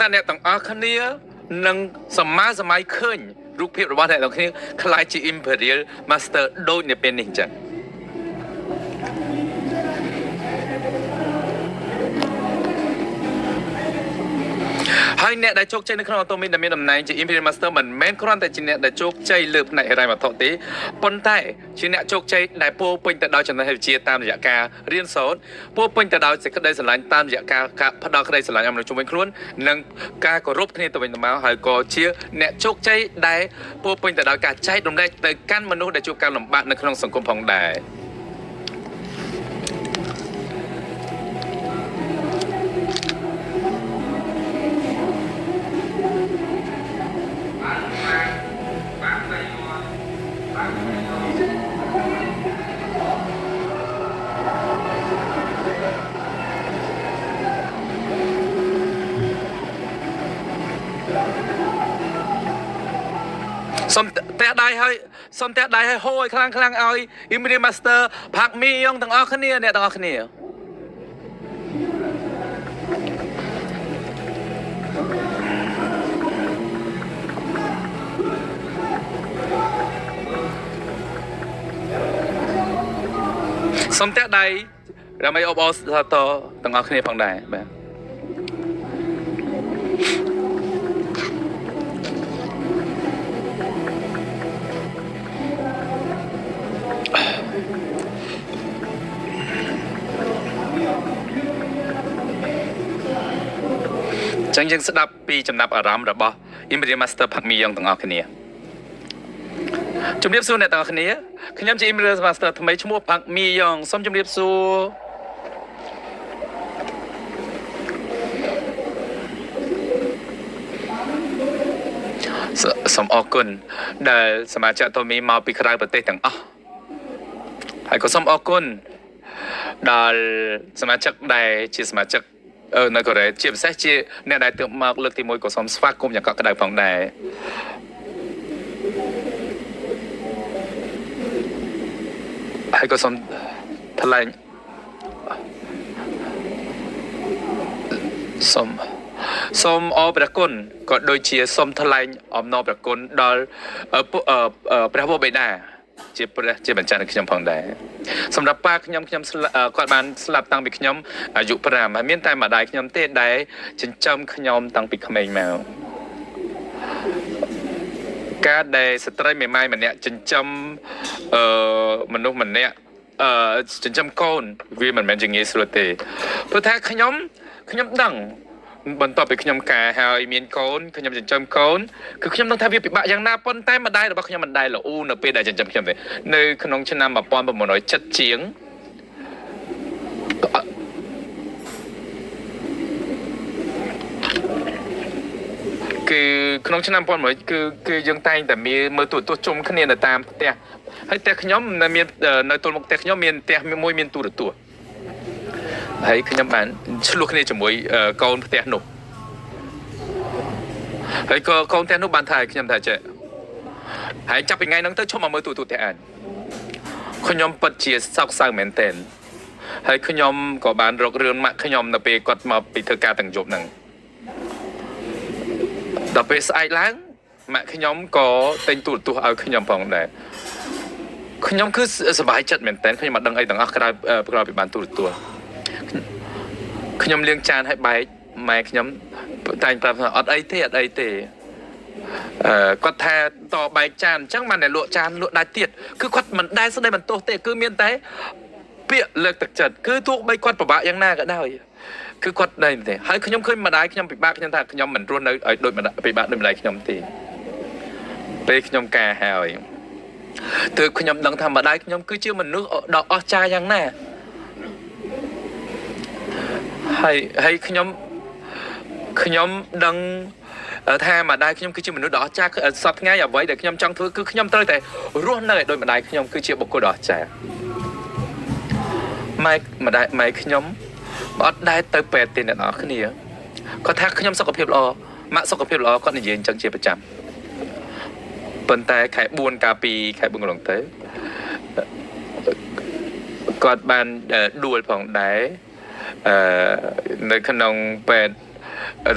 ថាអ្នកទាំងអស់គ្នានឹងសម្មាសម័យឃើញរូបភាពរបស់អ្នកទាំងគ្នាคล้ายជា Imperial Master ដូចនៅពេលនេះអញ្ចឹងហើយអ្នកដែលជោគជ័យនៅក្នុងអតូមីដែលមានតំណែងជា Imperial Master មិនមែនគ្រាន់តែជាអ្នកដែលជោគជ័យលើផ្នែកហិរញ្ញវត្ថុទេប៉ុន្តែជាអ្នកជោគជ័យដែលពោពេញទៅដោយចំណេះវិជ្ជាតាមរយៈការរៀនសូត្រពោពេញទៅដោយសេចក្តីស្រឡាញ់តាមរយៈការផ្ដល់ក្តីស្រឡាញ់ឲ្យមនុស្សជុំវិញខ្លួននិងការគោរពគ្នាទៅវិញទៅមកហើយក៏ជាអ្នកជោគជ័យដែលពោពេញទៅដោយការចែករំលែកទៅកាន់មនុស្សដែលជួបការលំបាកនៅក្នុងសង្គមផងដែរសុំតែដៃហើយសុំតែដៃហើយហូរឲ្យខ្លាំងឲ្យ Imperial Master ផាក់មីយ៉ងទាំងអស់គ្នាអ្នកទាំងអស់គ្នាសុំតែដៃដើម្បីអបអរសាទរទាំងអស់គ្នាផងដែរបាទចឹងយើងស្ដាប់ពីចំណាប់អារម្មណ៍របស់ Imperial Master ផាក់មីយ៉ងទាំងអស់គ្នាជំរាបសួរអ្នកទាំងអស់គ្នាខ្ញុំជា Imperial Master ថ្មីឈ្មោះផាក់មីយ៉ងសូមជំរាបសួរសូមអរគុណដែលសមាជិកតូមីមកពីក្រៅប្រទេសទាំងអស់ហើយក៏សូមអរគុណដល់សមាជិកដែលជាសមាជិកនៅកូរ៉េជាពិសេសជាអ្នកដែលទើបមកលើកទី1ក៏សូមស្វាគមន៍យ៉ាងកក់ក្ដៅផងដែរហើយក៏សូមថ្លែងសូមអរព្រះគុណក៏ដូចជាសូមថ្លែងអំណរព្រះគុណដល់ព្រះវរបិតាជាព្រះជាបញ្ចាស់ខ្ញុំផងដែរសម្រាប់ប៉ាខ្ញុំគាត់បានស្លាប់តាំងពីខ្ញុំអាយុ5ហើយមានតែម្ដាយខ្ញុំទេដែលចិញ្ចឹមខ្ញុំតាំងពីក្មេងមកការដែលស្ត្រីមេម៉ាយម្នាក់ចិញ្ចឹមមនុស្សម្នាក់ចិញ្ចឹមកូនវាមិនមែនជាងាយស្រួលទេព្រោះថាខ្ញុំដឹងបន្ទាប់ពីខ្ញុំការហើយមានកូនខ្ញុំចិញ្ចឹមកូនគឺខ្ញុំដឹងថាវាពិបាកយ៉ាងណាប៉ុន្តែម្ដាយរបស់ខ្ញុំមិនដែលល្អនៅពេលដែលចិញ្ចឹមខ្ញុំទេនៅក្នុងឆ្នាំ1970ជាងគឺក្នុងឆ្នាំ1900គឺយើងតែងតែមើលទូរទស្សន៍ជុំគ្នានៅតាមផ្ទះហើយផ្ទះខ្ញុំនៅទល់មុខផ្ទះខ្ញុំមានផ្ទះមួយមានទូរទស្សន៍ហើយខ្ញុំបានឆ្លោះគ្នាជាមួយកូនផ្ទះនោះហើយក៏កូនផ្ទះនោះបានថាខ្ញុំថាចេះហើយចាប់ពីថ្ងៃហ្នឹងទៅឈប់មកមើលទូរទស្សន៍ផ្ទះអញខ្ញុំពិតជាសោកសៅមែនទែនហើយខ្ញុំក៏បានរករឿងម៉ាក់ខ្ញុំនៅពេលគាត់មកពីធ្វើការទាំងយប់ហ្នឹងដល់ពេលស្អែកឡើងម៉ាក់ខ្ញុំក៏ទិញទូរទស្សន៍ឲ្យខ្ញុំផងដែរខ្ញុំគឺសប្បាយចិត្តមែនទែនខ្ញុំមិនដឹងអីទាំងអស់ក្រៅពីបានទូរទស្សន៍ខ្ញុំលាងចានឲ្យបែកម៉ែខ្ញុំតែងប្រាប់ថាអត់អីទេគាត់ថាតបែកចានអញ្ចឹងបានតែលក់ចានលក់ដាច់ទៀតគឺគាត់មិនដែលស្ដីបន្ទោសទេគឺមានតែពាក្យលើកទឹកចិត្តគឺទោះបីគាត់ពិបាកយ៉ាងណាក៏ដោយគឺគាត់ដែរទេហើយខ្ញុំឃើញម្ដាយខ្ញុំពិបាកខ្ញុំថាខ្ញុំមិនរស់នៅឲ្យដូចពិបាកដូចម្ដាយខ្ញុំទេពេលខ្ញុំការហើយទើបខ្ញុំដឹងថាម្ដាយខ្ញុំគឺជាមនុស្សដ៏អស្ចារ្យយ៉ាងណាហើយខ្ញុំដឹងថាម្ដាយខ្ញុំគឺជាមនុស្សដ៏អស្ចារ្យសពថ្ងៃអ្វីដែលខ្ញុំចង់ធ្វើគឺខ្ញុំត្រូវតែរស់នៅឲ្យដូចម្ដាយខ្ញុំគឺជាបុគ្គលដ៏អស្ចារ្យម៉ែខ្ញុំអត់ដែលទៅពេទ្យទេអ្នកនរគ្នាគាត់ថាខ្ញុំសុខភាពល្អម៉ាក់សុខភាពល្អគាត់និយាយអញ្ចឹងជាប្រចាំប៉ុន្តែខែ4កាលពីខែ4កន្លងទៅគាត់បានដួលផងដែរនៅក្នុងពេទ្យ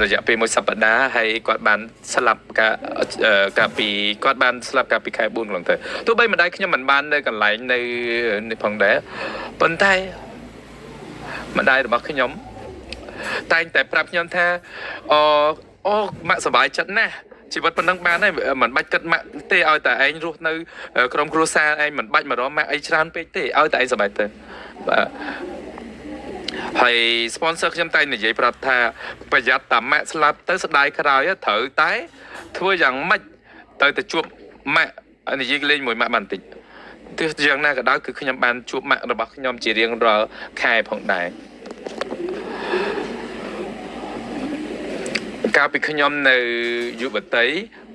រយៈពេលមួយសប្តាហ៍ហើយគាត់បានស្លាប់កាពីគាត់បានស្លាប់កាពីខែ4កន្លងទៅទោះបីម្ដាយខ្ញុំមិនបាននៅកន្លែងនៅនេះផងដែរប៉ុន្តែម្ដាយរបស់ខ្ញុំតែងតែប្រាប់ខ្ញុំថាអូម៉ាក់សប្បាយចិត្តណាស់ជីវិតប៉ុណ្ណឹងបានហើយមិនបាច់គិតម៉ាក់ទេឲ្យតែឯងរស់នៅក្រុមគ្រួសារឯងមិនបាច់មករកម៉ាក់អីច្រើនពេកទេឲ្យតែឯងសប្បាយទៅបាទហើយ sponsor ខ្ញុំតែនិយាយប្រាប់ថាប្រយ័ត្នតាម៉ាក់ស្លាប់ទៅស្ដាយក្រោយត្រូវតែធ្វើយ៉ាងម៉េចទៅជួបម៉ាក់និយាយលេងមួយម៉ាក់បានបន្តិចទោះយ៉ាងណាក៏ដោយគឺខ្ញុំបានជួបម៉ាក់របស់ខ្ញុំជារៀងរាល់ខែផងដែរកាលពីខ្ញុំនៅយុវតី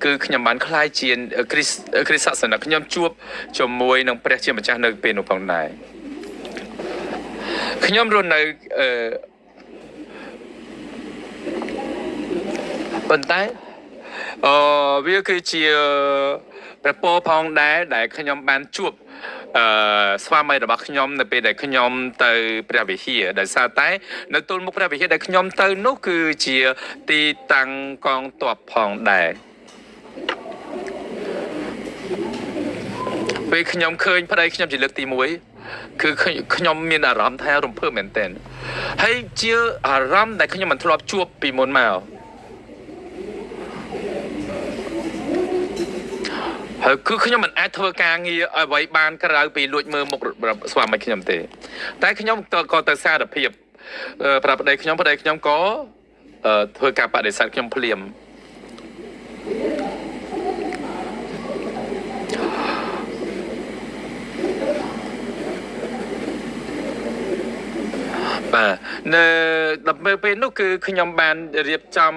គឺខ្ញុំបានក្លាយជាគ្រីស្ទសាសនាខ្ញុំជួបជាមួយនឹងព្រះជាម្ចាស់នៅពេលនោះផងដែរខ្ញុំរស់នៅប៉ុន្តែវាគឺជាព្រះពរផងដែរដែលខ្ញុំបានជួបស្វាមីរបស់ខ្ញុំនៅពេលដែលខ្ញុំទៅព្រះវិហារដោយសារតែនៅទល់មុខព្រះវិហារដែលខ្ញុំទៅនោះគឺជាទីតាំងកងទ័ពផងដែរពេលខ្ញុំឃើញប្តីខ្ញុំជាលើកទី1គឺខ្ញុំមានអារម្មណ៍ថារំភើបមែនទែនហើយជាអារម្មណ៍ដែលខ្ញុំមិនធ្លាប់ជួបពីមុនមកហើយគឺខ្ញុំមិនអាចធ្វើការងារអ្វីបានក្រៅពីលួចមើលមុខស្វាមីខ្ញុំទេតែខ្ញុំក៏ទៅសារភាពប្រាប់ប្តីខ្ញុំក៏ធ្វើការបដិសេធខ្ញុំភ្លាមបាទនៅដល់ពេលនោះគឺខ្ញុំបានរៀបចំ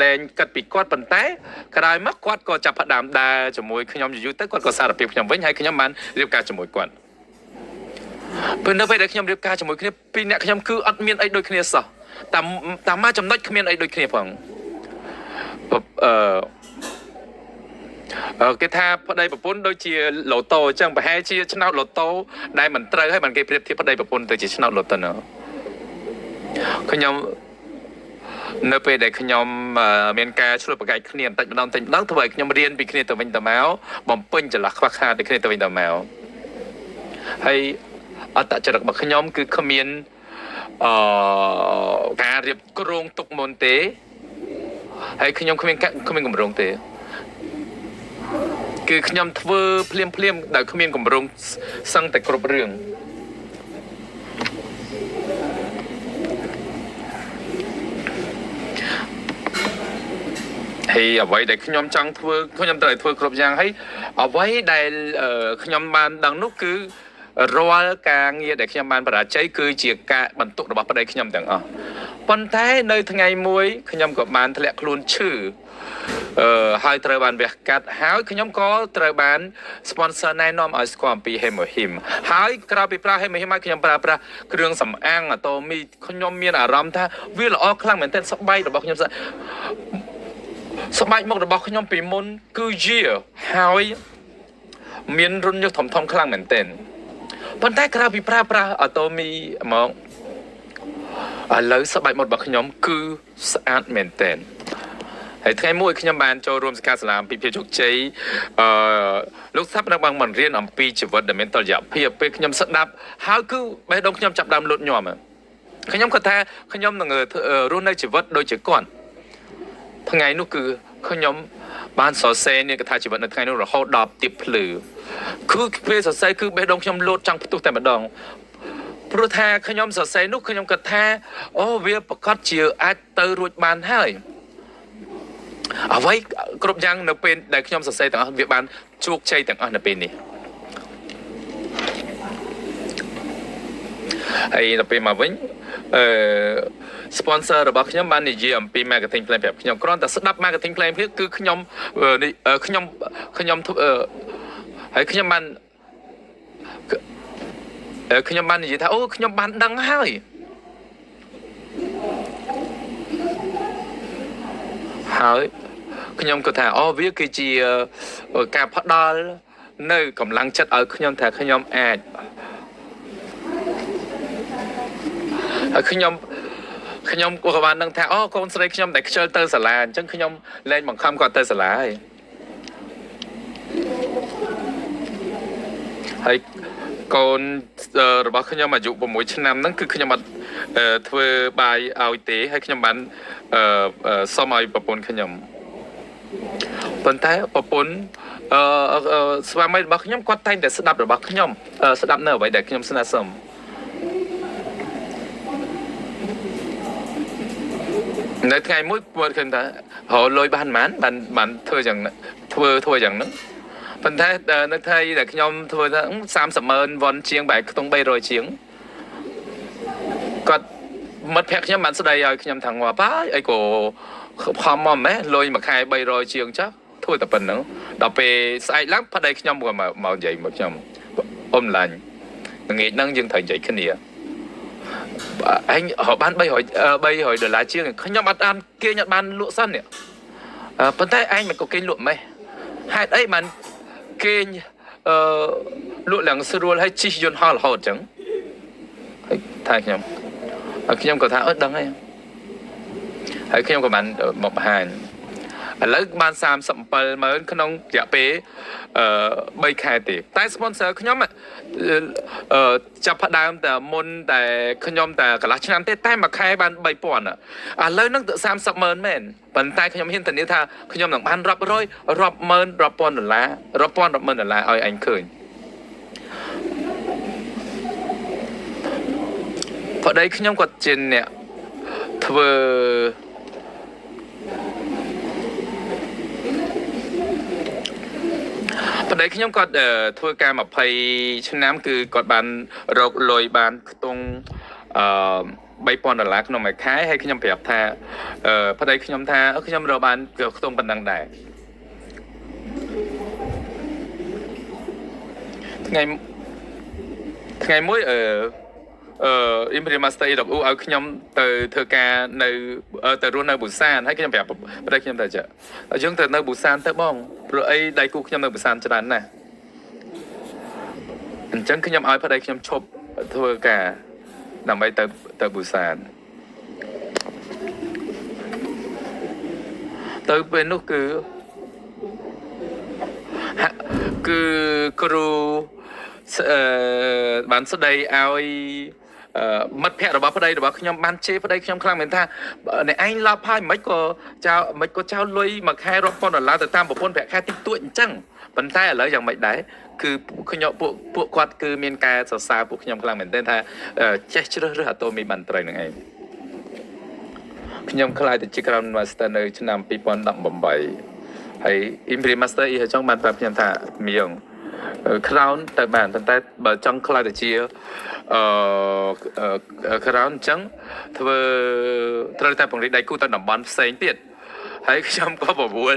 លែងកាត់ពីគាត់ប៉ុន្តែក្រោយមកគាត់ក៏ចាប់ផ្ដើមដើរជាមួយខ្ញុំយូរទៅគាត់ក៏សារភាពខ្ញុំវិញហើយខ្ញុំបានរៀបការជាមួយគាត់ពេលនៅពេលដែលខ្ញុំរៀបការជាមួយគ្នាពីរអ្នកខ្ញុំគឺអត់មានអីដូចគ្នាសោះតាមមកចំណុចគ្មានអីដូចគ្នាផងគេថាប្តីប្រពន្ធដូចជាឡូតូអញ្ចឹងប្រហែលជាឆ្នោតឡូតូដែលមិនត្រូវហើយមិនគេប្រៀបធៀបប្តីប្រពន្ធទៅជាឆ្នោតឡូតូខ្ញុំនៅពេលដែលខ្ញុំមានការឆ្លុះប្រកែកគ្នាបន្តិចម្ដងធ្វើឲ្យខ្ញុំរៀនពីគ្នាទៅវិញទៅមកបំពេញចន្លោះខ្វះខាតទៅគ្នាទៅវិញទៅមកហើយអត្តចរិតរបស់ខ្ញុំគឺគ្មានការរៀបគ្រោងទុកមុនទេហើយខ្ញុំគ្មានកម្រងទេគឺខ្ញុំធ្វើភ្លាមដោយគ្មានកម្រងសឹងតែគ្រប់រឿងហើយអ្វីដែលខ្ញុំចង់ធ្វើខ្ញុំត្រូវធ្វើគ្រប់យ៉ាងហើយអ្វីដែលខ្ញុំបានដឹងនោះគឺរាល់ការងារដែលខ្ញុំបានបរាជ័យគឺជាការបន្ទុករបស់ប្តីខ្ញុំទាំងអស់ប៉ុន្តែនៅថ្ងៃមួយខ្ញុំក៏បានធ្លាក់ខ្លួនឈឺហើយត្រូវបានវះកាត់ហើយខ្ញុំក៏ត្រូវបាន sponsor ណែនាំឲ្យស្គាល់អំពី Hemohim ហើយក្រៅពីប្រើ Hemohim ហើយខ្ញុំប្រើប្រាស់គ្រឿងសម្អាងអាតូមីខ្ញុំមានអារម្មណ៍ថាវាល្អខ្លាំងមែនទែនស្បែករបស់ខ្ញុំស្បែកមុខរបស់ខ្ញុំពីមុនគឺជាហើយមានរុនញើសធំខ្លាំងមែនទែនប៉ុន្តែក្រៅពីប្រើប្រាស់អាតូមីមកឥឡូវស្បែកមុខរបស់ខ្ញុំគឺស្អាតមែនទែនហើយថ្ងៃមួយខ្ញុំបានចូលរួមសិក្ខាសាលាអំពីភាពជោគជ័យលោកស្ថាបនិកបានបង្រៀនអំពីជីវិតដែលមានតុល្យភាពពេលខ្ញុំស្ដាប់ហើយគឺបេះដូងខ្ញុំចាប់ដើមលូតញាំខ្ញុំគាត់ថាខ្ញុំនឹងរស់នៅជីវិតដូចជាគាត់ថ្ងៃនោះគឺខ្ញុំបានសរសេរនេះកថាជីវិតនៅថ្ងៃនោះរហូតដល់ទៀបភ្លឺគឺពេលសរសេរគឺបេះដូងខ្ញុំលោតចង់ផ្ទុះតែម្ដងព្រោះថាខ្ញុំសរសេរនោះខ្ញុំគិតថាអូវាប្រកាសជាអាចទៅរួចបានហើយអ្វីគ្រប់យ៉ាងនៅពេលដែលខ្ញុំសរសេរទាំងអស់វាបានជោគជ័យទាំងអស់នៅពេលនេះហើយដល់ពេលមកវិញsponsor របស់ខ្ញុំបាននិយាយអំពី marketing plan ប្រាប់ខ្ញុំគ្រាន់តែស្ដាប់ marketing plan គឺខ្ញុំហើយខ្ញុំបាននិយាយថាអូខ្ញុំបានដឹងហើយខ្ញុំក៏ថាអូវាគឺជាការផ្ដល់នៅកម្លាំងចិត្តឲ្យខ្ញុំថាខ្ញុំអាចហើយខ្ញុំ ខ្ញុំក៏បានដឹងថាអូកូនស្រីខ្ញុំតែខ្ជិលទៅសាលាអញ្ចឹងខ្ញុំលែងបង្ខំគាត់ទៅសាលាហើយកូនរបស់ខ្ញុំអាយុ6ឆ្នាំហ្នឹងគឺខ្ញុំអត់ធ្វើបាយឲ្យទេហើយខ្ញុំបានសុំឲ្យប្រពន្ធខ្ញុំប៉ុន្តែប្រពន្ធស្វាមីរបស់ខ្ញុំគាត់តែងតែស្ដាប់របស់ខ្ញុំស្ដាប់នៅអ្វីដែលខ្ញុំស្នើសុំនៅថ្ងៃមួយគាត់ឃើញថារលុយបានបានធ្វើយ៉ាងធ្វើយ៉ាងហ្នឹងប៉ុន្តែនៅថ្ងៃដែលខ្ញុំធ្វើថា30,000 វ៉ុនជាងបែរខ្ទង់300ជាងគាត់មិត្តភក្តិខ្ញុំបានស្ដីឲ្យខ្ញុំថាងាប់ហើយអីក៏ខំមកម៉េះលុយមួយខែ300ជាងចុះធ្វើតែប៉ុណ្្នឹងដល់ពេលស្អែកឡើងប្តីខ្ញុំក៏មកនិយាយមកខ្ញុំអ៊ំឡាញ់ថ្ងៃហ្នឹងយើងត្រូវនិយាយគ្នាអញបាន$300ជាងខ្ញុំអត់អានគេអត់បានលក់សិននេះប៉ុន្តែឯងមិនក៏គេលក់ម៉េះហេតុអីបានគេលក់ឡើងស្រួលហើយជិះយន្តហោះរហូតអញ្ចឹងហើយថាខ្ញុំក៏ថាដឹងហើយខ្ញុំក៏បានមកបង្ហាញឥឡូវបាន37,000ក្នុងរយៈពេល3ខែទេតែ sponsor ខ្ញុំចាប់ផ្ដើមតែមុនតែខ្ញុំតែកន្លះឆ្នាំទេតែមួយខែបាន3,000ឥឡូវហ្នឹងទៅ30,000មែនប៉ុន្តែខ្ញុំហ៊ានធានាថាខ្ញុំនឹងបានរាប់ពាន់$10,000រាប់ពាន់$10,000ឲ្យអញឃើញប្តីខ្ញុំគាត់ជាអ្នកធ្វើប្តីខ្ញុំគាត់ធ្វើការ20ឆ្នាំគឺគាត់បានរកលុយបានខ្ទង់$3,000ក្នុងមួយខែហើយខ្ញុំប្រាប់ថាប្តីខ្ញុំថាខ្ញុំរកបានខ្ទង់ប៉ុណ្ណឹងដែរថ្ងៃមួយImperial Master EWU ឲ្យខ្ញុំទៅធ្វើការនៅទៅរស់នៅប៊ូសានហើយខ្ញុំប្រាប់ប្តីខ្ញុំថាចាយើងទៅនៅប៊ូសានទៅបងព្រោះអីដៃគូខ្ញុំនៅប៊ូសានច្រើនណាស់អញ្ចឹងខ្ញុំឲ្យប្តីខ្ញុំឈប់ធ្វើការដើម្បីទៅប៊ូសានទៅពេលនោះគឺគ្រូបានស្ដីឲ្យមិត្តភក្តិរបស់ប្តីរបស់ខ្ញុំបានជេរប្តីខ្ញុំខ្លាំងមែនថាអ្នកឯងឡប់ហើយមិនក៏ចោលលុយមួយខែរាប់ពាន់$ទៅតាមប្រពន្ធប្រាក់ខែតិចតួចអញ្ចឹងប៉ុន្តែឥឡូវយ៉ាងម៉េចដែរគឺខ្ញុំពួកគាត់គឺមានការសរសើរពួកខ្ញុំខ្លាំងមែនទែនថាចេះជ្រើសរើសអាតូមីបានត្រូវនឹងឯងខ្ញុំខ្លាចទៅជា Crown Master នៅឆ្នាំ2018ហើយ Imperial Master អ៊ីចង់បានប្រាប់ខ្ញុំថាមៀងCrown ទៅបានប៉ុន្តែបើចង់ខ្លាចទៅជាCrown អញ្ចឹងធ្វើត្រូវតែពង្រីកដៃគូទៅតំបន់ផ្សេងទៀតហើយខ្ញុំក៏បបួល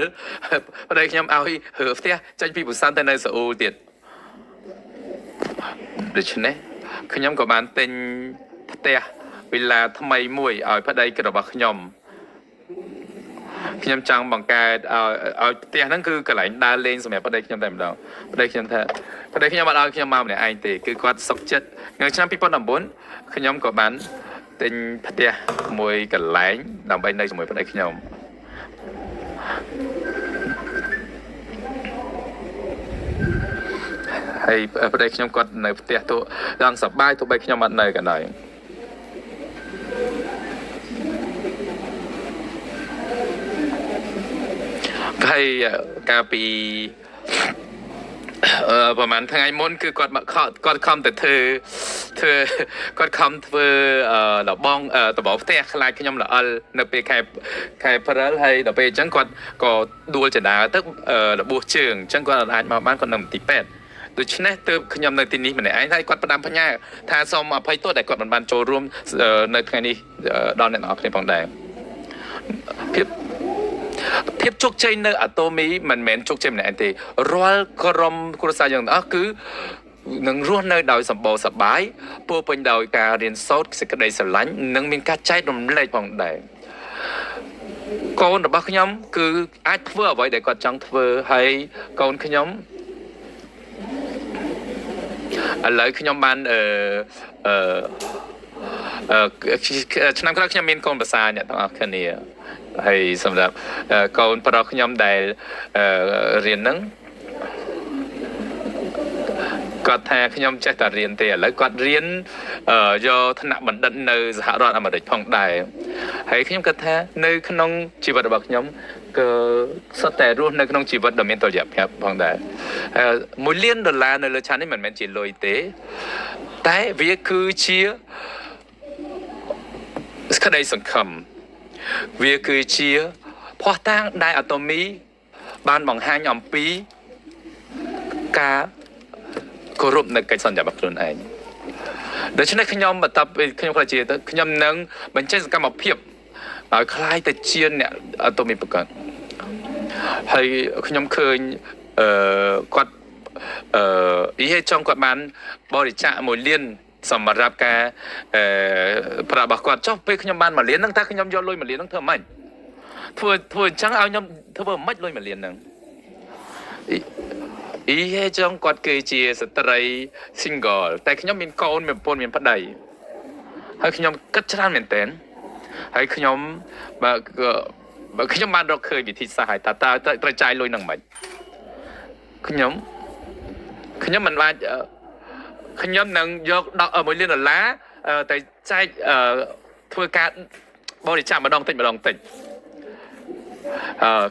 ប្តីខ្ញុំឲ្យរើផ្ទះចេញពីបុសានទៅនៅសូអ៊ូលទៀតដូច្នេះខ្ញុំក៏បានទិញផ្ទះវិឡាថ្មីមួយឲ្យប្តីរបស់ខ្ញុំចង់បង្កើតឲ្យផ្ទះហ្នឹងគឺកន្លែងដើរលេងសម្រាប់ប្តីខ្ញុំតែម្ដងប្តីខ្ញុំថាប្តីខ្ញុំអត់ឲ្យខ្ញុំមកម្នាក់ឯងទេគឺគាត់សុខចិត្តនៅឆ្នាំ2019ខ្ញុំក៏បានទិញផ្ទះមួយកន្លែងដើម្បីនៅជាមួយប្តីខ្ញុំហើយប្តីខ្ញុំគាត់នៅផ្ទះទូឡើងសប្បាយទោះបីខ្ញុំអត់នៅក៏ដោយហើយកាលពីប្រហែលថ្ងៃមុនគឺគាត់ខំទៅធ្វើគាត់ខំធ្វើដបងផ្ទះខ្លាចខ្ញុំល្អិលនៅពេលខែព្រិលហើយដល់ពេលអញ្ចឹងគាត់ក៏ដួលចដាទៅរបួសជើងអញ្ចឹងគាត់អាចមកបានគាត់នៅមន្ទីរពេទ្យដូច្នេះទើបខ្ញុំនៅទីនេះម្នាក់ឯងហើយគាត់ផ្ដាំផ្ញើថាសូមអភ័យទោសដែលគាត់មិនបានចូលរួមនៅថ្ងៃនេះដល់អ្នកនរគ្នាផងដែរភាពជោគជ័យនៅអាតូមីមិនមែនជោគជ័យម្នាក់ឯងទេរាល់ក្រុមគ្រួសារយើងទាំងអស់គឺនឹងរស់នៅដោយសម្បូរសប្បាយពោពេញដោយការរៀនសូត្រសេចក្តីស្រឡាញ់និងមានការចែករំលែកផងដែរកូនរបស់ខ្ញុំគឺអាចធ្វើអ្វីដែលគាត់ចង់ធ្វើហើយកូនខ្ញុំឥឡូវខ្ញុំបាន ឆ្នាំក្រោយខ្ញុំមានកូនប្រសាអ្នកទាំងអស់គ្នាហើយសម្រាប់កូនប្រុសខ្ញុំដែលរៀនហ្នឹងគាត់ថាខ្ញុំចេះតែរៀនទេឥឡូវគាត់រៀនយកឋានៈបណ្ឌិតនៅសហរដ្ឋអាមេរិកផងដែរហើយខ្ញុំគិតថានៅក្នុងជីវិតរបស់ខ្ញុំក៏សុទ្ធតែរស់នៅក្នុងជីវិតដ៏មានតុល្យភាពផងដែរ$1 លាននៅលើឆាននេះមិនមែនជាលុយទេតែវាគឺជាក្តីសង្ឃឹមវាគឺជាភ័ស្តុតាងដែលអាតូមីបានបង្ហាញអំពីការគោរពនៅកិច្ចសន្យារបស់ខ្លួនឯងដូច្នេះខ្ញុំបន្ទាប់ពីខ្ញុំខ្លះជាទៅខ្ញុំនឹងបញ្ចេញសកម្មភាពឲ្យคล้ายទៅជាអ្នកអាតូមីប្រកាសហើយខ្ញុំឃើញគាត់ចង់គាត់បានបរិច្ចាគ$1 លានសម្រាប់ការប្រាក់របស់គាត់ចុះពេលខ្ញុំបាន$1 លានហ្នឹងតើខ្ញុំយកលុយ$1 លានហ្នឹងធ្វើម៉េចធ្វើអញ្ចឹងឲ្យខ្ញុំធ្វើម៉េចលុយ$1 លានហ្នឹងចង់គាត់គឺជាស្ត្រី single តែខ្ញុំមានកូនមានប្រពន្ធមានប្តីហើយខ្ញុំគិតច្រើនមែនទែនហើយខ្ញុំខ្ញុំបានរកឃើញវិធីសាស្ត្រហើយតើត្រូវចាយលុយហ្នឹងមិនខ្ញុំមិនអាចខ្ញុំនឹងយក$1 លានទៅចែកធ្វើការបរិច្ចាគម្ដងតិច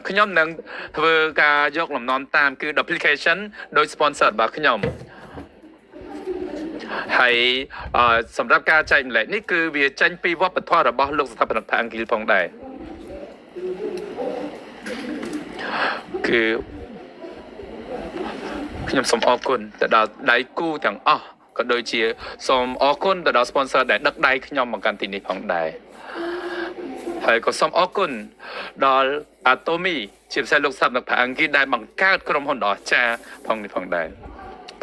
ខ្ញុំនឹងធ្វើការយកលំនាំតាមគឺ application ដោយ sponsor របស់ខ្ញុំហើយសម្រាប់ការចែកម្លែកនេះគឺវាចេញពីវប្បធម៌របស់លោកស្ថាបនិកផាអង់គ្លេសផងដែរគឺខ្ញុំសូមអរគុណទៅដល់ដៃគូទាំងអស់ក៏ដូចជាសូមអរគុណទៅដល់ sponsor ដែលដឹកដៃខ្ញុំមកកាន់ទីនេះផងដែរហើយក៏សូមអរគុណដល់អាតូមីជាពិសេសលោកស្ថាបនិកផាអង់គ្លេសដែលបង្កើតក្រុមហ៊ុនដ៏អស្ចារ្យផងដែរ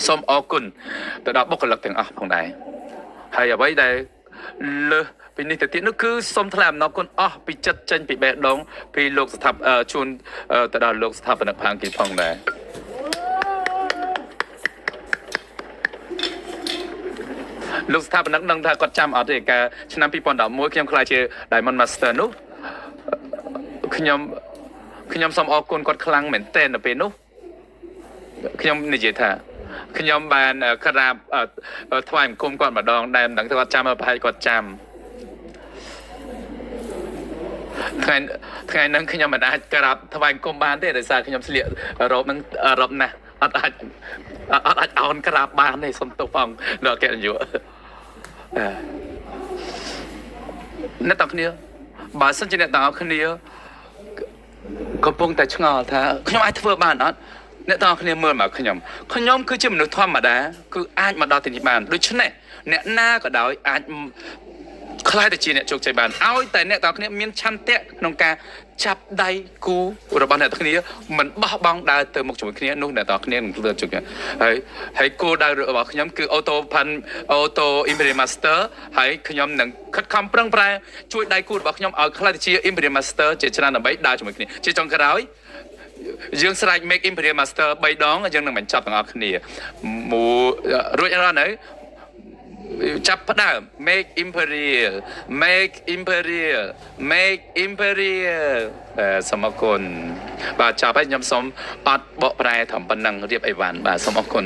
សូមអរគុណទៅដល់បុគ្គលិកទាំងអស់ផងដែរហើយអ្វីដែលលើសពីនេះទៅទៀតនោះគឺសូមថ្លែងអំណរគុណអស់ពីចិត្តចេញពីបេះដូងពីលោកស្ថាបជូនទៅដល់លោកស្ថាបនិកផាអង់គ្លេសផងដែរលោកស្ថាបនិកនឹងថាគាត់ចាំអត់ទេកាលឆ្នាំ2011ខ្ញុំខ្លាចជា Diamond Master នោះខ្ញុំសូមអរគុណគាត់ខ្លាំងមែនទែននៅពេលនោះខ្ញុំនិយាយថាខ្ញុំបានក្រាបថ្វាយបង្គំគាត់ម្ដងដែលមិនដឹងថាគាត់ចាំប្រហែលគាត់ចាំថ្ងៃហ្នឹងខ្ញុំមិនអាចក្រាបថ្វាយបង្គំបានទេដោយសារខ្ញុំស្លៀករ៉ូបហ្នឹងរ៉ូបណាស់អត់អាចអោនក្រាបបានទេសុំទោសផងលោកកញ្ញាអ្នកទាំងគ្នាបើសិនជាអ្នកទាំងអស់គ្នាកំពុងតែឆ្ងល់ថាខ្ញុំអាចធ្វើបានអត់អ្នកទាំងអស់គ្នាមើលមកខ្ញុំគឺជាមនុស្សធម្មតាគឺអាចមកដល់ទីនេះបានដូច្នេះអ្នកណាក៏ដោយអាចខ្លាយទៅជាអ្នកជោគជ័យបានឲ្យតែអ្នកទាំងអស់គ្នាមានឆន្ទៈក្នុងការចាប់ដៃគូរបស់អ្នកទាំងគ្នាមិនបោះបង់ដើរទៅមុខជាមួយគ្នានោះអ្នកទាំងអស់គ្នានឹងធ្វើជោគជ័យហើយគោលដៅរបស់ខ្ញុំគឺអូតូ Imperial Master ហើយខ្ញុំនឹងខិតខំប្រឹងប្រែងជួយដៃគូរបស់ខ្ញុំឲ្យខ្លាយទៅជា Imperial Master ជាច្រើនដើម្បីដើរជាមួយគ្នាជាចុងក្រោយយើងស្រែក make Imperial Master 3 ដងយើងនឹងបញ្ចប់ទាំងអស់គ្នារួចរាល់នៅចាប់ផ្ដើម make imperial សូមអរគុណបាទចាប់ហើយខ្ញុំសូមអត់បកប្រែត្រឹមប៉ុណ្ណឹងរៀបអីវ៉ាន់បាទសូមអរគុណ